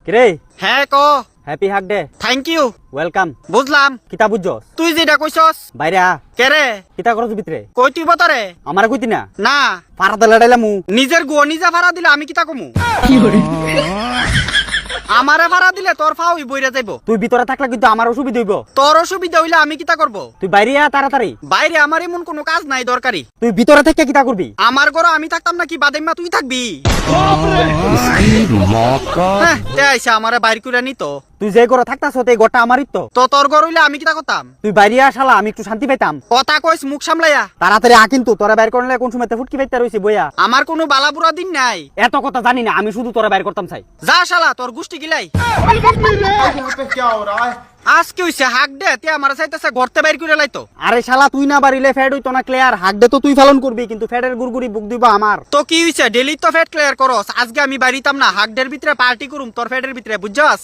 কিরে হ্যাঁ ক happy hug day thank you welcome বুঝলাম কিতা বুঝছস তুই যেটা কইছস বাইরে আ কেরে কিতা করছ ভিতরে কই তুই বতরে আমারে কইতি না না পারাতে লড়াইলামু নিজের গো নিজে ভাড়া দিলে আমি কিতা কমু আমারে ভাড়া দিলে তোর ফাও বইরা যাইব তুই ভিতরে থাকলে কিন্তু আমার অসুবিধা হইব তোর অসুবিধা হইলে আমি কিতা করব তুই বাইরে আ তাড়াতাড়ি বাইরে আমার এমন কোনো কাজ নাই দরকারি তুই ভিতরে থেকে কিতা করবি আমার ঘরে আমি থাকতাম নাকি বাদেমা তুই থাকবি হ্যাঁ, তে আইসা আমারে বাইর করে নিত তুই যে ঘরে থাকতাস এই ঘরটা আমারই তো তো তোর ঘর হইলে আমি কিতা করতাম তুই বাইরে আ শালা আমি একটু শান্তি পাইতাম কথা কইস মুখ সামলাইয়া তাড়াতাড়ি আ কিন্তু তোরা বাইর করলে কোন সময় ফুটকি পাইতে রইছি বইয়া আমার কোনো বালাবুড়া দিন নাই এত কথা জানি না আমি শুধু তোরা বাইর করতাম চাই যা শালা তোর গুষ্টি গিলাই আজকে হইছে হাক দে তে আমার চাইতেছে ঘরতে বাইর করে লাইতো আরে শালা তুই না বাড়িলে ফ্যাড হইতো না ক্লিয়ার হাক দে তো তুই পালন করবি কিন্তু ফ্যাডের গুড়গুড়ি বুক দিব আমার তো কি হইছে ডেলি তো ফেট ক্লিয়ার করস আজকে আমি বাড়িতাম না হাক দের ভিতরে পার্টি করুম তোর ফেটের ভিতরে বুঝছস